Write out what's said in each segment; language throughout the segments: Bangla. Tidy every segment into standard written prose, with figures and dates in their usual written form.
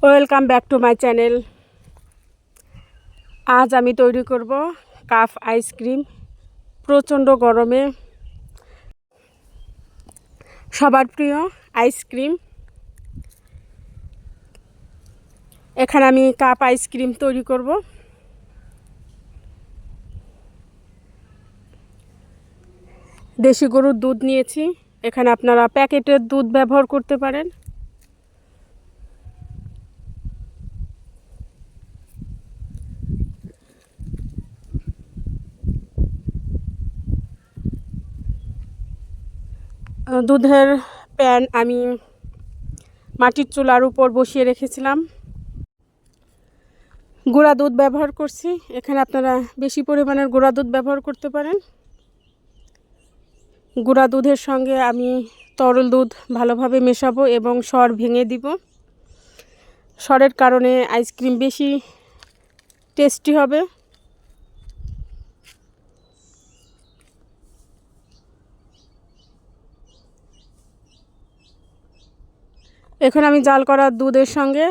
Welcome back to my channel. আজ আমি তৈরি করব কাপ আইসক্রিম। প্রচণ্ড গরমে সবার প্রিয় আইসক্রিম। এখানে আমি কাপ আইসক্রিম তৈরি করব। দেশি গরুর দুধ নিয়েছি। এখানে আপনারা প্যাকেটের দুধ ব্যবহার করতে পারেন। দুধের প্যান আমি মাটির চুলার উপর বসিয়ে রেখেছিলাম। গুঁড়া দুধ ব্যবহার করছি। এখানে আপনারা বেশি পরিমাণের গুঁড়া দুধ ব্যবহার করতে পারেন। গুঁড়া দুধের সঙ্গে আমি তরল দুধ ভালোভাবে মেশাবো এবং সর ভেঙে দিব। সরের কারণে আইসক্রিম বেশি টেস্টি হবে। এখন আমি জাল করা দুধের সঙ্গে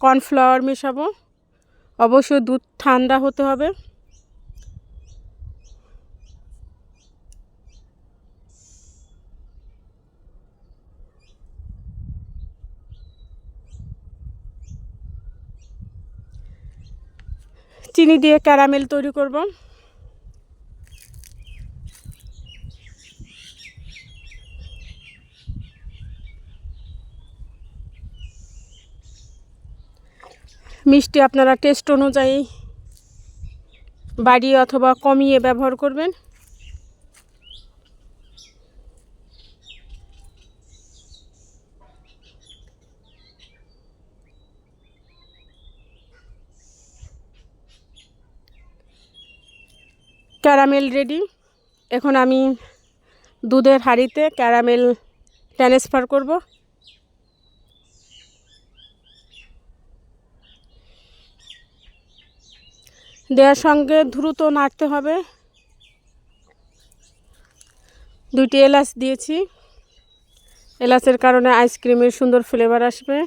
কর্নফ্লাওয়ার মেশাবো। অবশ্যই দুধ ঠান্ডা হতে হবে। চিনি দিয়ে ক্যারামেল তৈরি করব। মিষ্টি আপনারা টেস্ট অনুযায়ী বাড়িয়ে অথবা কমিয়ে ব্যবহার করবেন। Caramel ready. এখন আমি দুধের হাঁড়িতে ক্যারামেল ট্রান্সফার করব। দেওয়ার সঙ্গে দ্রুত নাড়তে হবে। 2টি এলাচ দিয়েছি। এলাচের কারণে আইসক্রিমের সুন্দর ফ্লেভার আসবে।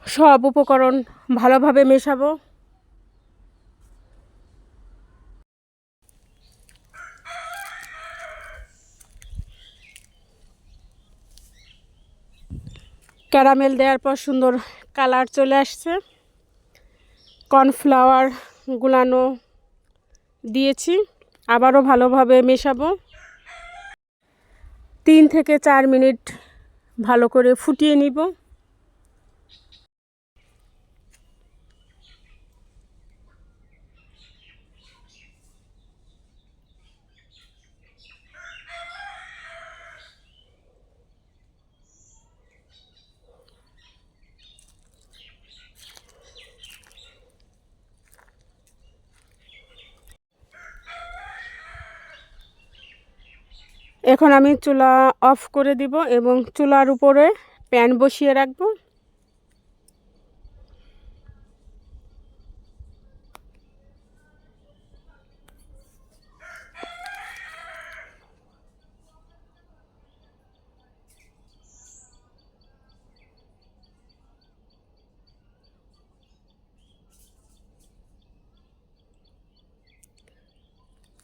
সব উপকরণ ভালোভাবে মেশাবো। ক্যারামেল দেওয়ার পর সুন্দর কালার চলে আসছে। কর্নফ্লাওয়ার গুলানো দিয়েছি। আবারও ভালোভাবে মেশাবো। 3 থেকে 4 মিনিট ভালো করে ফুটিয়ে নিব। এখন আমি চুলা অফ করে দিব এবং চুলার উপরে প্যান বসিয়ে রাখব।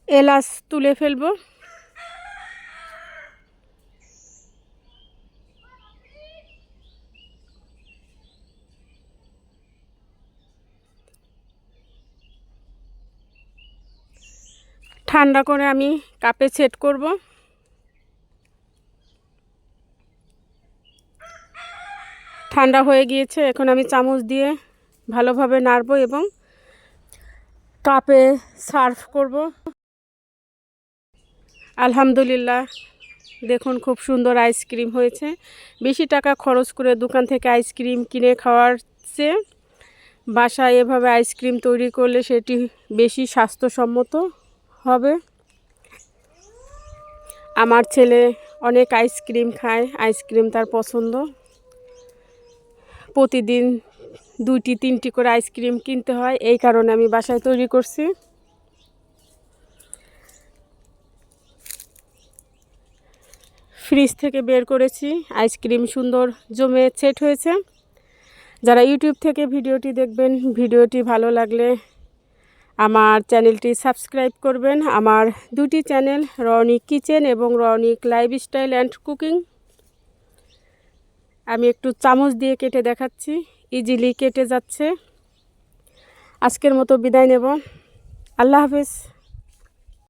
এলাচ তুলে ফেলবো। ঠান্ডা করে আমি কাপে সেট করব। ঠান্ডা হয়ে গিয়েছে। এখন আমি চামচ দিয়ে ভালোভাবে নাড়ব এবং কাপে সার্ভ করব। আলহামদুলিল্লাহ, দেখুন খুব সুন্দর আইসক্রিম হয়েছে। বেশি টাকা খরচ করে দোকান থেকে আইসক্রিম কিনে খাওয়ার চেয়ে বাসায় এভাবে আইসক্রিম তৈরি করলে সেটি বেশি স্বাস্থ্যসম্মত হবে। আমার ছেলে অনেক আইসক্রিম খায়। আইসক্রিম তার পছন্দ। প্রতিদিন 2-3টি করে আইসক্রিম কিনতে হয়। এই কারণে আমি বাসায় তৈরি করছি। ফ্রিজ থেকে বের করেছি। আইসক্রিম সুন্দর জমে সেট হয়েছে। যারা ইউটিউব থেকে ভিডিওটি দেখবেন, ভিডিওটি ভালো লাগলে আমার চ্যানেলটি সাবস্ক্রাইব করবেন। আমার দুটি চ্যানেল, রনিক কিচেন এবং রনিক লাইফস্টাইল অ্যান্ড কুকিং। আমি একটু চামচ দিয়ে কেটে দেখাচ্ছি, ইজিলি কেটে যাচ্ছে। আজকের মতো বিদায় নেব। আল্লাহ হাফেজ।